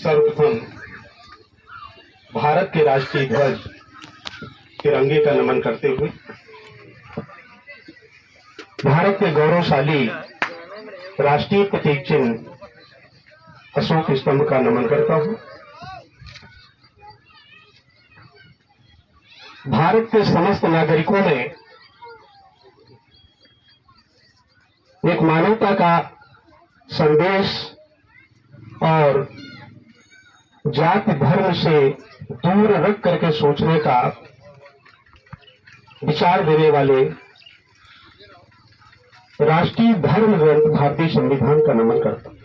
सर्वप्रथम भारत के राष्ट्रीय ध्वज तिरंगे का नमन करते हुए भारत के गौरवशाली राष्ट्रीय प्रतीक चिन्ह अशोक स्तंभ का नमन करता हूं। भारत के समस्त नागरिकों ने एक मानवता का संदेश और जाति धर्म से दूर रख करके सोचने का विचार देने वाले राष्ट्रीय धर्म ग्रंथ भारतीय संविधान का नमन करता हूं।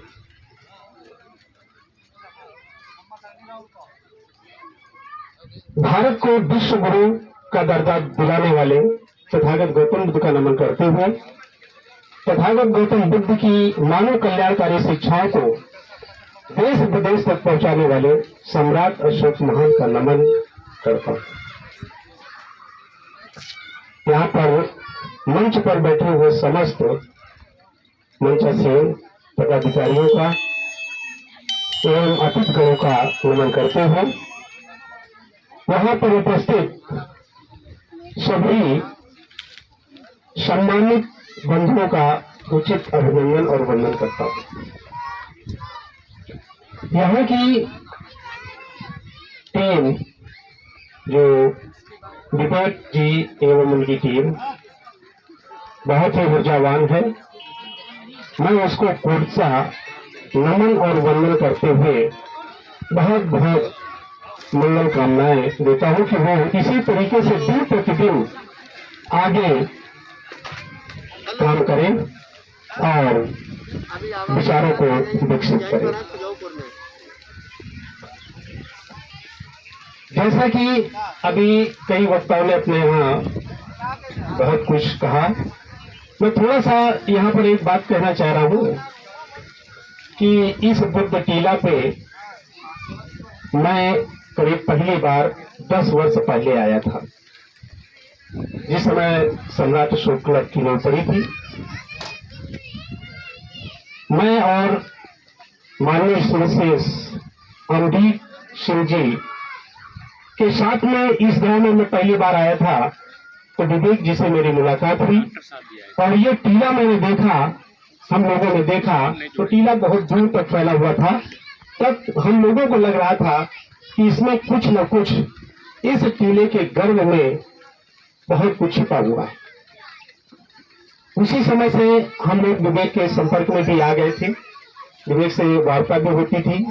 भारत को विश्व गुरु का दर्जा दिलाने वाले तथागत गौतम बुद्ध का नमन करते हुए तथागत गौतम बुद्ध की मानव कल्याणकारी शिक्षाओं को देश विदेश तक पहुंचाने वाले सम्राट अशोक महान का नमन करता हूं। यहाँ पर मंच पर बैठे हुए समस्त मंचासीन पदाधिकारियों का एवं अतिथिगणों का नमन करते हुए वहां पर उपस्थित सभी सम्मानित बंधुओं का उचित अभिनंदन और वंदन करता हूं। यहाँ की टीम जो विवेक जी एवं उनकी टीम बहुत ही ऊर्जावान है। मैं उसको पूर्णतः नमन और वंदन करते हुए बहुत बहुत मंगल कामनाएं देता हूं कि वो इसी तरीके से दिन प्रतिदिन आगे काम करें और विचारों को विकसित करें। जैसा कि अभी कई वक्ताओं ने अपने यहाँ बहुत कुछ कहा, मैं थोड़ा सा यहाँ पर एक बात कहना चाह रहा हूँ कि इस बुद्ध टीला पे मैं करीब पहली बार 10 वर्ष पहले आया था, जिस समय सम्राट अशोक क्लब की नींव पड़ी थी। मैं और माननीय श्रीशेष अमरीक सिंह जी के साथ में इस गांव में मैं पहली बार आया था तो विवेक जी से मेरी मुलाकात हुई और ये टीला मैंने देखा, हम लोगों ने देखा तो टीला बहुत दूर तक फैला हुआ था। तब हम लोगों को लग रहा था कि इसमें कुछ न कुछ इस टीले के गर्भ में बहुत कुछ छिपा हुआ है। उसी समय से हम लोग विवेक के संपर्क में भी आ गए थे, विवेक से वार्ता भी होती थी।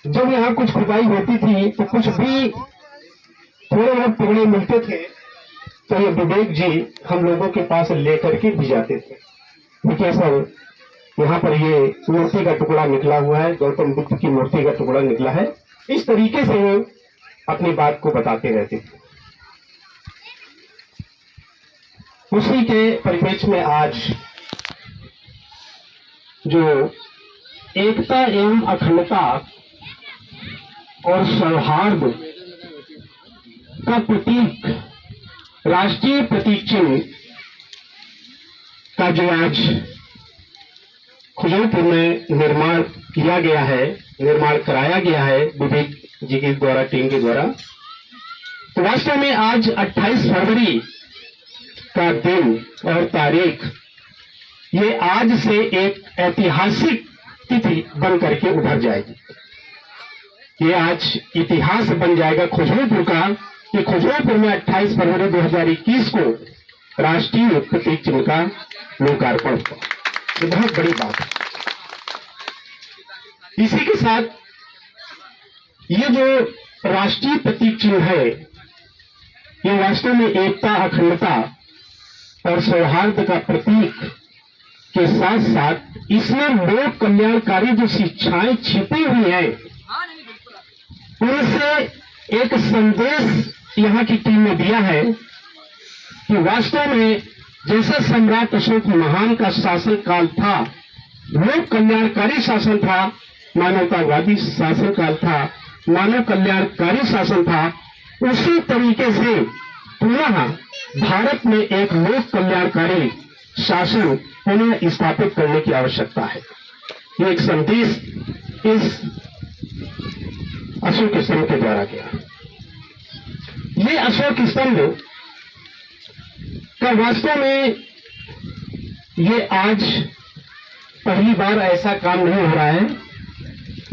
जब यहाँ कुछ खुदाई होती थी तो कुछ भी थोड़े बहुत टुकड़े मिलते थे तो ये विवेक जी हम लोगों के पास लेकर के भी जाते थे। देखिए सर, यहाँ पर ये मूर्ति का टुकड़ा निकला हुआ है, गौतम बुद्ध की मूर्ति का टुकड़ा निकला है। इस तरीके से वो अपनी बात को बताते रहते थे। उसी के परिप्रेक्ष्य में आज जो एकता एवं अखंडता और सौहार्द का प्रतीक राष्ट्रीय प्रतीक चिन्ह का जो आज खुजलपुर में निर्माण किया गया है, निर्माण कराया गया है विवेक जी के द्वारा, टीम के द्वारा, तो वास्तव में आज 28 फरवरी का दिन और तारीख ये आज से एक ऐतिहासिक तिथि बन करके उभर जाएगी। ये आज इतिहास बन जाएगा खुजलपुर का कि खुजलपुर में 28 फरवरी 2021 को राष्ट्रीय प्रतीक चिन्ह का लोकार्पण हुआ। ये बहुत बड़ी बात है। इसी के साथ ये जो राष्ट्रीय प्रतीक चिन्ह है ये वास्तव में एकता, अखंडता और सौहार्द का प्रतीक के साथ साथ इसमें लोक कल्याणकारी जो शिक्षाएं छिपी हुई हैं उनसे एक संदेश यहाँ की टीम ने दिया है कि वास्तव में जैसे सम्राट अशोक महान का शासन काल था, लोक कल्याणकारी शासन था, मानवतावादी शासन काल था, मानव कल्याणकारी शासन था, उसी तरीके से पुनः भारत में एक लोक कल्याणकारी शासन पुनः स्थापित करने की आवश्यकता है। ये एक संदेश इस अशोक स्तंभ के द्वारा किया। ये अशोक स्तंभ का वास्तव में ये आज पहली बार ऐसा काम नहीं हो रहा है।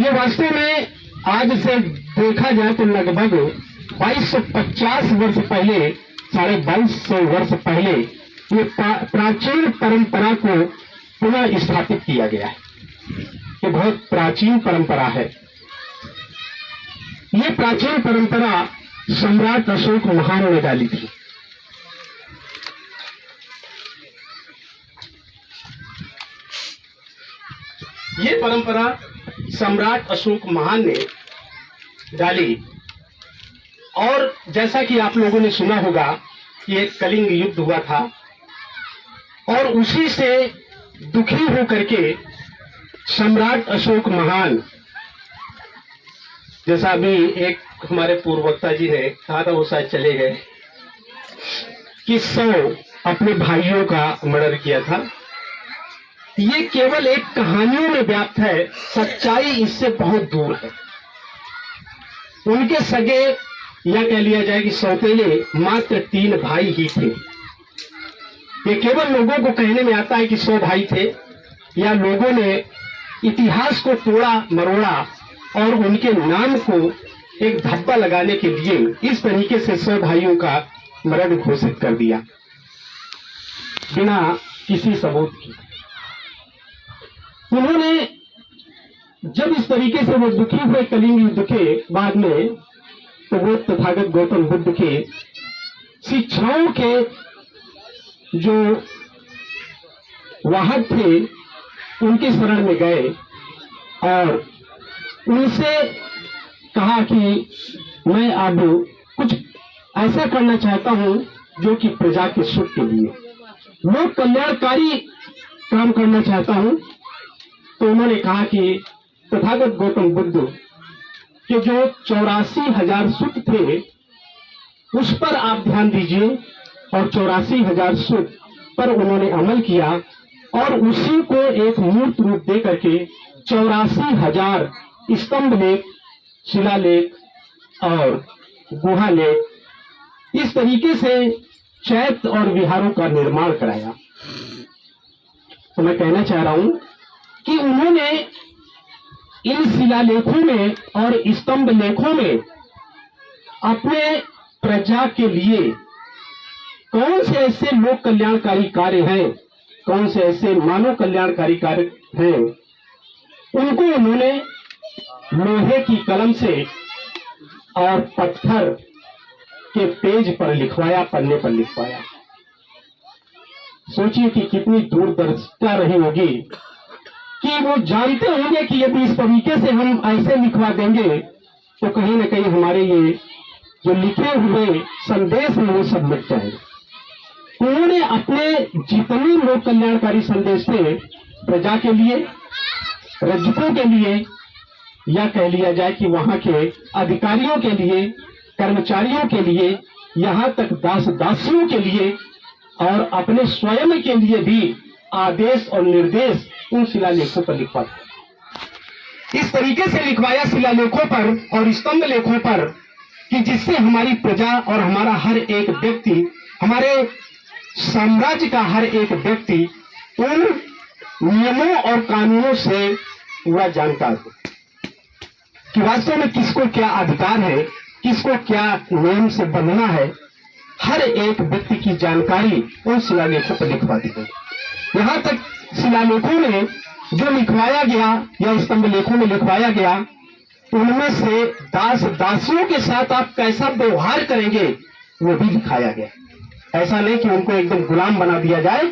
ये वास्तव में आज से देखा जाए तो लगभग 2250 वर्ष पहले, 2250 वर्ष पहले ये प्राचीन परंपरा को पुनः स्थापित किया गया है। ये बहुत प्राचीन परंपरा है। ये प्राचीन परंपरा सम्राट अशोक महान ने डाली थी। ये परंपरा सम्राट अशोक महान ने डाली। और जैसा कि आप लोगों ने सुना होगा कि एक कलिंग युद्ध हुआ था और उसी से दुखी होकर के सम्राट अशोक महान, जैसा अभी एक हमारे पूर्ववक्ता जी ने कहा था, वो शायद चले गए, कि 100 अपने भाइयों का मर्डर किया था। ये केवल एक कहानियों में व्याप्त है, सच्चाई इससे बहुत दूर है। उनके सगे या कह लिया जाए कि सौतेले मात्र 3 भाई ही थे। ये केवल लोगों को कहने में आता है कि 100 भाई थे, या लोगों ने इतिहास को तोड़ा मरोड़ा और उनके नाम को एक धब्बा लगाने के लिए इस तरीके से 100 भाइयों का मरण घोषित कर दिया बिना किसी सबूत की। उन्होंने जब इस तरीके से वो दुखी हुए कलिंग युद्ध के बाद में, तो वो तथागत गौतम बुद्ध के शिक्षाओं के जो वाहक थे उनके शरण में गए और उनसे कहा कि मैं अब कुछ ऐसा करना चाहता हूं जो कि प्रजा के सुख के लिए, लोक कल्याणकारी काम करना चाहता हूं। तो उन्होंने कहा कि तथागत गौतम बुद्ध के जो 84,000 सूत्र थे उस पर आप ध्यान दीजिए, और 84,000 सूत्र पर उन्होंने अमल किया और उसी को एक मूर्त रूप दे करके 84,000 स्तंभ लेख, शिलालेख और गुहा लेख, इस तरीके से चैत्य और विहारों का निर्माण कराया। तो मैं कहना चाह रहा हूं कि उन्होंने इन शिलालेखों में और स्तंभ लेखों में अपने प्रजा के लिए कौन से ऐसे लोक कल्याणकारी कार्य हैं, कौन से ऐसे मानव कल्याणकारी कार्य हैं, उनको उन्होंने लोहे की कलम से और पत्थर के पेज पर लिखवाया, पन्ने पर लिखवाया। सोचिए कि कितनी दूरदर्शिता रही होगी कि वो जानते होंगे कि यदि इस तरीके से हम ऐसे लिखवा देंगे तो कहीं ना कहीं हमारे ये जो लिखे हुए संदेश हैं वो सब मिट जाएंगे। उन्होंने अपने जितने लोक कल्याणकारी संदेश थे प्रजा के लिए, रजकों के लिए, या कह लिया जाए कि वहां के अधिकारियों के लिए, कर्मचारियों के लिए, यहां तक दास दासियों के लिए और अपने स्वयं के लिए भी आदेश और निर्देश उन शिलालेखों पर लिखवा। इस तरीके से लिखवाया शिलालेखों पर और स्तंभ लेखों पर कि जिससे हमारी प्रजा और हमारा हर एक व्यक्ति, हमारे साम्राज्य का हर एक व्यक्ति उन नियमों और कानूनों से पूरा जानकार हो कि वास्तव में किसको क्या अधिकार है, किसको क्या नियम से बंधना है। हर एक व्यक्ति की जानकारी उन शिलालेखों पर लिखवा दी गई। यहां तक शिलालेखों में जो लिखवाया गया या स्तंभ लेखों में लिखवाया गया, उनमें से दास दासियों के साथ आप कैसा व्यवहार करेंगे वो भी लिखाया गया। ऐसा नहीं कि उनको एकदम गुलाम बना दिया जाए,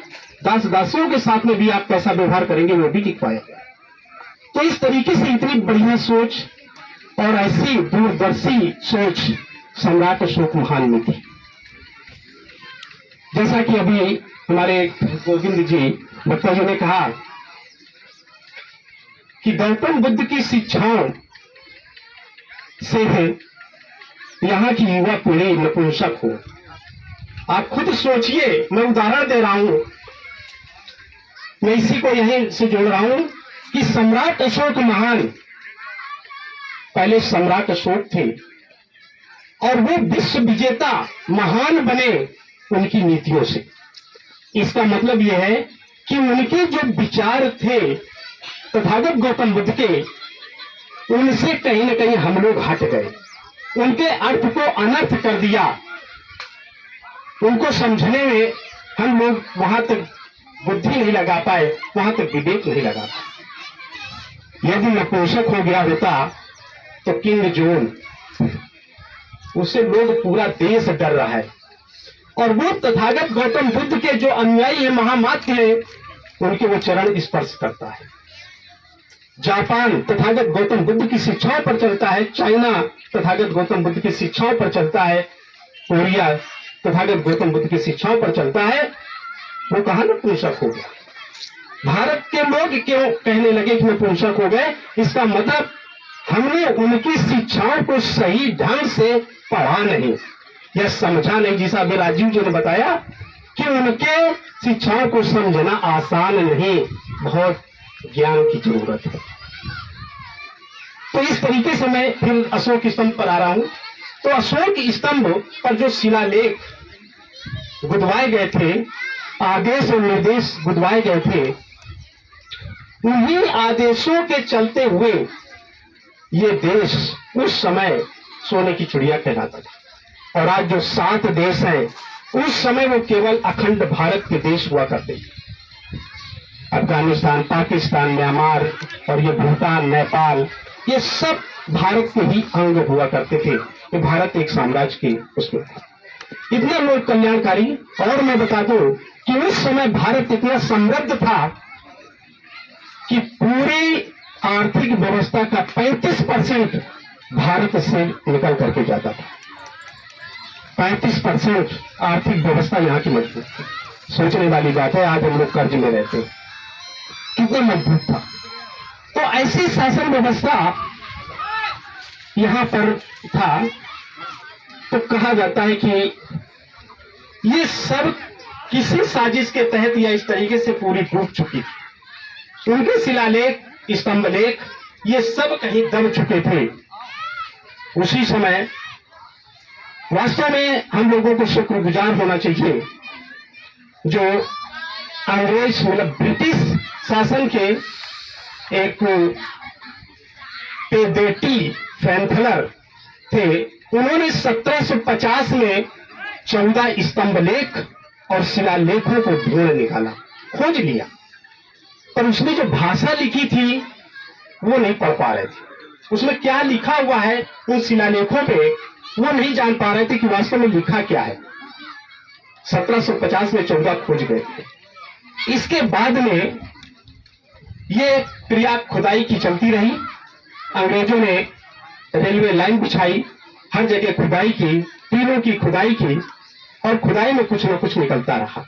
दास दासियों के साथ में भी आप कैसा व्यवहार करेंगे वो भी लिखवाया गया। तो इस तरीके से इतनी बढ़िया सोच और ऐसी दूरदर्शी सोच सम्राट अशोक महान में थी। जैसा कि अभी हमारे गोविंद जी वक्ता जी ने कहा कि गौतम बुद्ध की शिक्षाओं से है यहाँ की युवा पीढ़ी नपुंसक हो। आप खुद सोचिए, मैं उदाहरण दे रहा हूं, मैं इसी को यहीं से जोड़ रहा हूं कि सम्राट अशोक महान पहले सम्राट अशोक थे और वो विश्व विजेता महान बने उनकी नीतियों से। इसका मतलब यह है कि उनके जो विचार थे तथागत गौतम बुद्ध के, उनसे कहीं ना कहीं हम लोग हट गए, उनके अर्थ को अनर्थ कर दिया। उनको समझने में हम लोग वहां तक बुद्धि नहीं लगा पाए, वहां तक विवेक नहीं लगा पाए। यदि नपुंसक हो गया होता तो किंग जॉन, उससे लोग पूरा देश डर रहा है। और वो तथागत गौतम बुद्ध के जो अनुयायी है, महामात्र हैं, उनके वो चरण स्पर्श करता है। जापान तथागत गौतम बुद्ध की शिक्षाओं पर चलता है, चाइना तथागत गौतम बुद्ध की शिक्षाओं पर चलता है, कोरिया तथागत गौतम बुद्ध की शिक्षाओं पर चलता है। वो कहां नपुंसक हो गया। भारत के लोग क्यों कहने लगे कि नपुंसक हो गए? इसका मतलब हमने उनकी शिक्षाओं को सही ढंग से पढ़ा नहीं या समझा नहीं। जैसा अभी राजीव जी ने बताया कि उनके शिक्षाओं को समझना आसान नहीं, बहुत ज्ञान की जरूरत है। तो इस तरीके से मैं फिर अशोक स्तंभ पर आ रहा हूं। तो अशोक स्तंभ पर जो शिलालेख गुदवाए गए थे, आदेश और निर्देश गुदवाए गए थे, उन्हीं आदेशों के चलते हुए ये देश उस समय सोने की चिड़िया कहलाता था। और आज जो 7 देश हैं, उस समय वो केवल अखंड भारत के देश हुआ करते थे। अफगानिस्तान, पाकिस्तान, म्यांमार और ये भूटान, नेपाल, ये सब भारत के ही अंग हुआ करते थे। ये भारत एक साम्राज्य के उसमें था, इतना लोग कल्याणकारी। और मैं बता दूं कि उस समय भारत इतना समृद्ध था कि पूरी आर्थिक व्यवस्था का 35% भारत से निकल करके जाता था। 35% आर्थिक व्यवस्था यहाँ की मजबूत थी। सोचने वाली बात है, आज हम लोग कर्ज में रहते हैं, कितना मजबूत था। तो ऐसी शासन व्यवस्था यहां पर था। तो कहा जाता है कि ये सब किसी साजिश के तहत या इस तरीके से पूरी टूट चुकी थी। उनके शिलालेख, स्तंभलेख, ये सब कहीं दब चुके थे उसी समय। वास्तव में हम लोगों को शुक्रगुजार होना चाहिए जो अंग्रेज मतलब ब्रिटिश शासन के एक पेदेटी फैंथलर थे। उन्होंने 1750 में 14 स्तंभलेख और शिलालेखों को ढूंढ निकाला, खोज लिया, पर उसमें जो भाषा लिखी थी वो नहीं पढ़ पा रहे थे। उसमें क्या लिखा हुआ है उन शिलालेखों पे वो नहीं जान पा रहे थे कि वास्तव में लिखा क्या है। 1750 में 14 खोज गए थे। इसके बाद में ये क्रिया खुदाई की चलती रही। अंग्रेजों ने रेलवे लाइन बिछाई, हर जगह खुदाई की, तीनों की खुदाई की, और खुदाई में कुछ न कुछ निकलता रहा।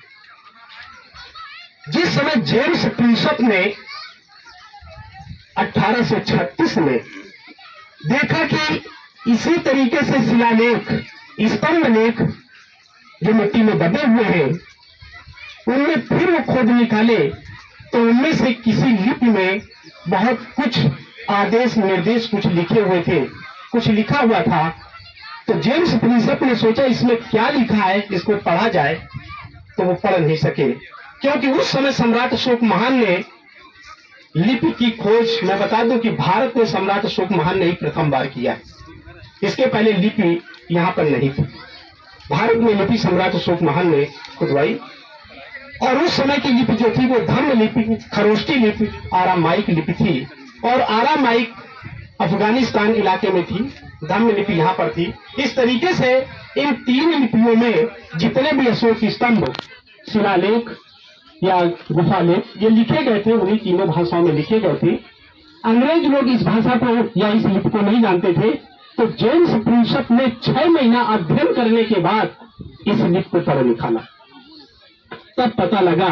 जिस समय जेम्स प्रिंसप ने 1836 में देखा कि इसी तरीके से शिलालेख, स्तंभलेख जो मिट्टी में दबे हुए हैं, उनमें फिर वो खोज निकाले तो उनमें से किसी लिपि में बहुत कुछ आदेश निर्देश कुछ लिखे हुए थे, कुछ लिखा हुआ था। तो जेम्स प्रिंसप ने सोचा इसमें क्या लिखा है, इसको पढ़ा जाए। तो वो पढ़ नहीं सके, क्योंकि उस समय सम्राट अशोक महान ने लिपि की खोज, मैं बता दूं कि भारत में सम्राट अशोक महान ने ही प्रथम बार किया है। इसके पहले लिपि यहाँ पर नहीं थी। भारत में लिपि सम्राट अशोक महान ने खुदवाई। और उस समय की लिपि जो थी वो धम्म लिपि, खरोष्टी लिपि, आरामाइक लिपि थी। और आरामाइक अफगानिस्तान इलाके में थी, धम्म लिपि यहाँ पर थी। इस तरीके से इन 3 लिपियों में जितने भी अशोक स्तंभ, शिलालेख या गुफालेख ये लिखे गए थे, उन्हीं तीनों भाषाओं में लिखे गए थे। अंग्रेज लोग इस भाषा को या इस लिपि को नहीं जानते थे। तो जेम्स प्रिंसप ने 6 महीना अध्ययन करने के बाद इस लिपि को पढ़ निकाला। तब पता लगा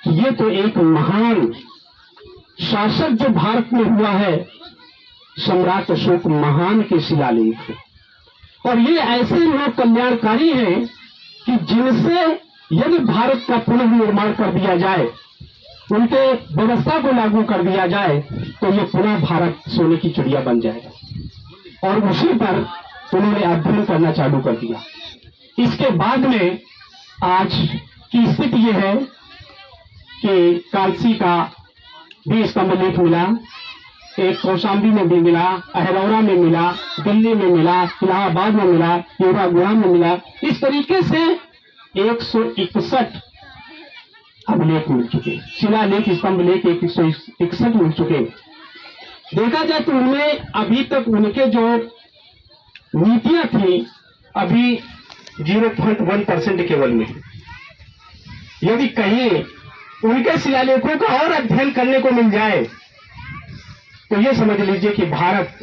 कि ये तो एक महान शासक जो भारत में हुआ है, सम्राट अशोक महान के शिलालेख। और ये ऐसे लोग कल्याणकारी हैं कि जिनसे यदि भारत का पुनर्निर्माण कर दिया जाए, उनके व्यवस्था को लागू कर दिया जाए, तो ये पुनः भारत सोने की चिड़िया बन जाएगा। और उसी पर उन्होंने अध्ययन करना चालू कर दिया। इसके बाद में आज की स्थिति यह है कि कालसी का भी स्तंभ लेख मिला, एक कौशाम्बी में भी मिला, अहरौरा में मिला, दिल्ली में मिला, इलाहाबाद में मिला, योरागुड़ा में मिला। इस तरीके से 161 अभिलेख मिल चुके, शिलालेख स्तंभ लेख 161 मिल चुके। देखा जाए तो उनमें अभी तक उनके जो नीतियां थी अभी 0.1% केवल मिली। यदि कहीं उनके शिलालेखों का और अध्ययन करने को मिल जाए तो ये समझ लीजिए कि भारत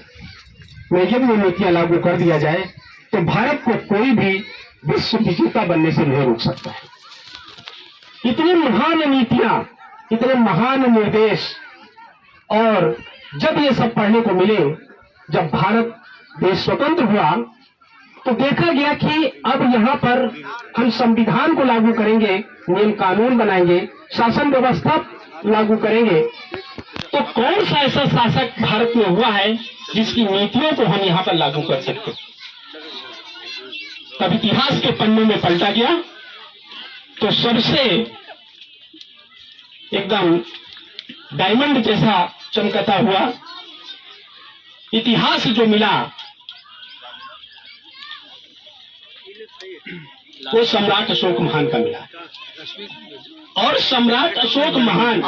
में जब ये नीतियां लागू कर दिया जाए तो भारत को कोई भी विश्व विजेता बनने से नहीं रोक सकता है। इतनी महान नीतियां, इतने महान निर्देश, और जब ये सब पढ़ने को मिले, जब भारत देश स्वतंत्र हुआ तो देखा गया कि अब यहाँ पर हम संविधान को लागू करेंगे, नियम कानून बनाएंगे, शासन व्यवस्था लागू करेंगे, तो कौन सा ऐसा शासक भारत में हुआ है जिसकी नीतियों को हम यहाँ पर लागू कर सकते। तब इतिहास के पन्नों में पलटा गया तो सबसे एकदम डायमंड जैसा चमकता हुआ इतिहास जो मिला वो सम्राट अशोक महान का मिला। और सम्राट अशोक महान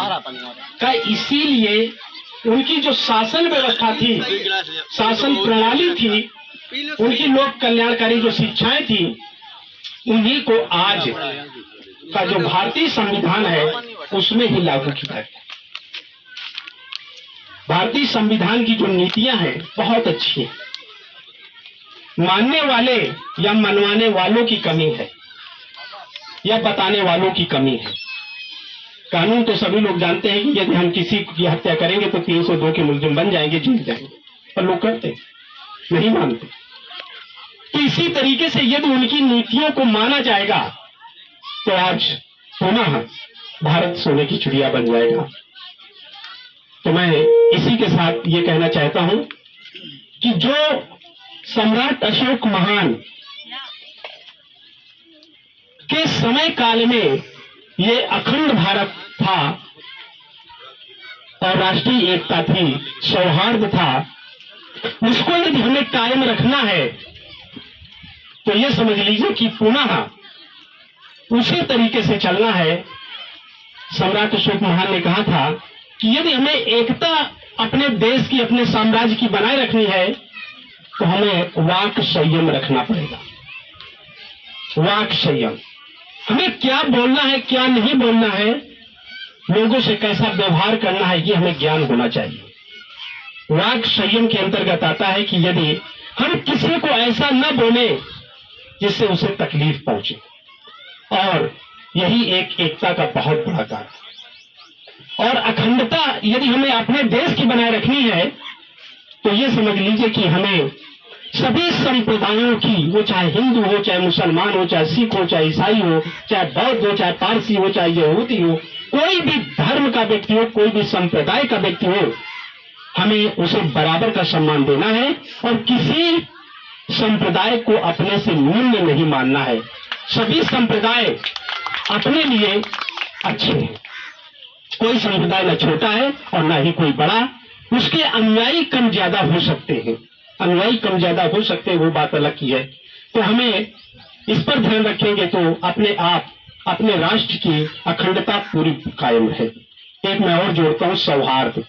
का इसीलिए उनकी जो शासन व्यवस्था थी, शासन प्रणाली थी, उनकी लोक कल्याणकारी जो शिक्षाएं थी, उन्हीं को आज का जो भारतीय संविधान है उसमें ही लागू किया गया। भारतीय संविधान की जो नीतियां हैं बहुत अच्छी हैं। मानने वाले या मनवाने वालों की कमी है या बताने वालों की कमी है। कानून तो सभी लोग जानते हैं कि यदि हम किसी की हत्या करेंगे तो 302 के मुलजिम बन जाएंगे, जेल जाएंगे, पर लोग करते नहीं मानते। तो इसी तरीके से यदि उनकी नीतियों को माना जाएगा तो आज पुनः भारत सोने की चिड़िया बन जाएगा। तो मैं इसी के साथ ये कहना चाहता हूं कि जो सम्राट अशोक महान के समय काल में ये अखंड भारत था और राष्ट्रीय एकता थी, सौहार्द था, उसको यदि हमें कायम रखना है तो ये समझ लीजिए कि पुनः उसी तरीके से चलना है। सम्राट अशोक महान ने कहा था कि यदि हमें एकता अपने देश की, अपने साम्राज्य की बनाए रखनी है तो हमें वाक संयम रखना पड़ेगा। वाक संयम, हमें क्या बोलना है, क्या नहीं बोलना है, लोगों से कैसा व्यवहार करना है, ये हमें ज्ञान होना चाहिए। वाक संयम के अंतर्गत आता है कि यदि हम किसी को ऐसा न बोले जिससे उसे तकलीफ पहुंचे, और यही एक एकता का बहुत बड़ा कारण। और अखंडता यदि हमें अपने देश की बनाए रखनी है तो ये समझ लीजिए कि हमें सभी संप्रदायों की, वो चाहे हिंदू हो, चाहे मुसलमान हो, चाहे सिख हो, चाहे ईसाई हो, चाहे बौद्ध हो, चाहे पारसी हो, चाहे यहूदी हो, कोई भी धर्म का व्यक्ति हो, कोई भी संप्रदाय का व्यक्ति हो, हमें उसे बराबर का सम्मान देना है और किसी संप्रदाय को अपने से न्यून नहीं मानना है। सभी संप्रदाय अपने लिए अच्छे हैं, कोई संप्रदाय न छोटा है और न ही कोई बड़ा। उसके अनुयायी कम ज्यादा हो सकते हैं, अनुयायी कम ज्यादा हो सकते हैं, वो बात अलग की है। तो हमें इस पर ध्यान रखेंगे तो अपने आप, अपने राष्ट्र की अखंडता पूरी कायम है। एक मैं और जोड़ता हूं, सौहार्द।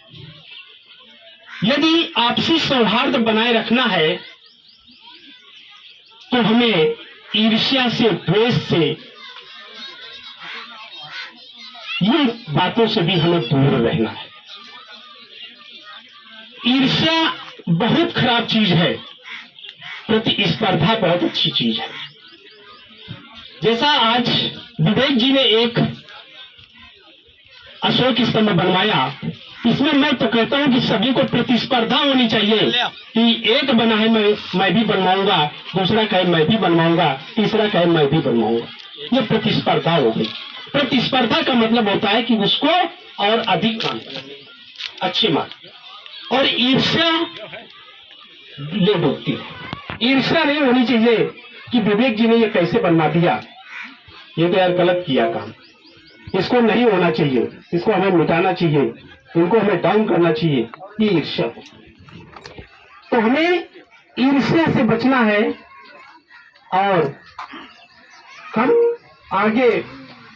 यदि आपसी सौहार्द बनाए रखना है तो हमें ईर्ष्या से, द्वेष से, इन बातों से भी हमें दूर रहना है। ईर्ष्या बहुत खराब चीज है, प्रतिस्पर्धा बहुत अच्छी चीज है। जैसा आज विवेक जी ने एक अशोक स्तंभ बनवाया, इसमें मैं तो कहता हूं कि सभी को प्रतिस्पर्धा होनी चाहिए कि एक बना है मैं भी बनवाऊंगा, दूसरा कहे मैं भी बनवाऊंगा, तीसरा कहे मैं भी बनवाऊंगा। ये प्रतिस्पर्धा हो गई। प्रतिस्पर्धा का मतलब होता है कि उसको और अधिक मान, अच्छी मान। और ईर्ष्या ले डूबती है। ईर्ष्या नहीं होनी चाहिए कि विवेक जी ने ये कैसे बनवा दिया, ये तो यार गलत किया काम, इसको नहीं होना चाहिए, इसको हमें मिटाना चाहिए, इनको हमें डाउन करना चाहिए, ये ईर्ष्या। तो हमें ईर्ष्या से बचना है और हम आगे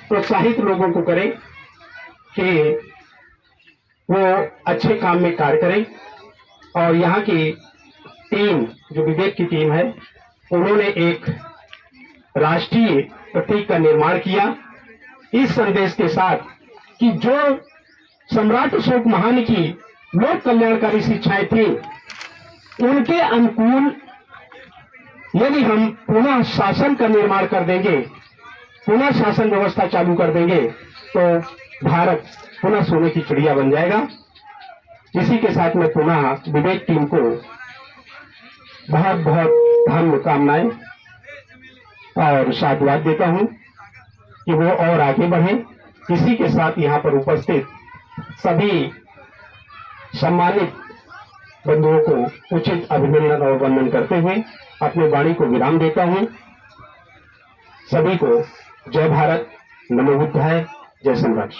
प्रोत्साहित लोगों को करें कि वो अच्छे काम में कार्य करें। और यहाँ की टीम, जो विवेक की टीम है, उन्होंने एक राष्ट्रीय प्रतीक का निर्माण किया इस संदेश के साथ कि जो सम्राट अशोक महान की लोक कल्याणकारी शिक्षाएं थी, उनके अनुकूल यदि हम पुनः शासन का निर्माण कर देंगे, पुनः शासन व्यवस्था चालू कर देंगे, तो भारत पुनः सोने की चिड़िया बन जाएगा। इसी के साथ मैं पुनः विवेक टीम को बहुत बहुत धन्यवाद और साधुवाद देता हूं कि वो और आगे बढ़े। इसी के साथ यहाँ पर उपस्थित सभी सम्मानित बंधुओं को उचित अभिनंदन और वंदन करते हुए अपने वाणी को विराम देता हूं। सभी को जय भारत, नमो बुद्धाय, जय सम्राट।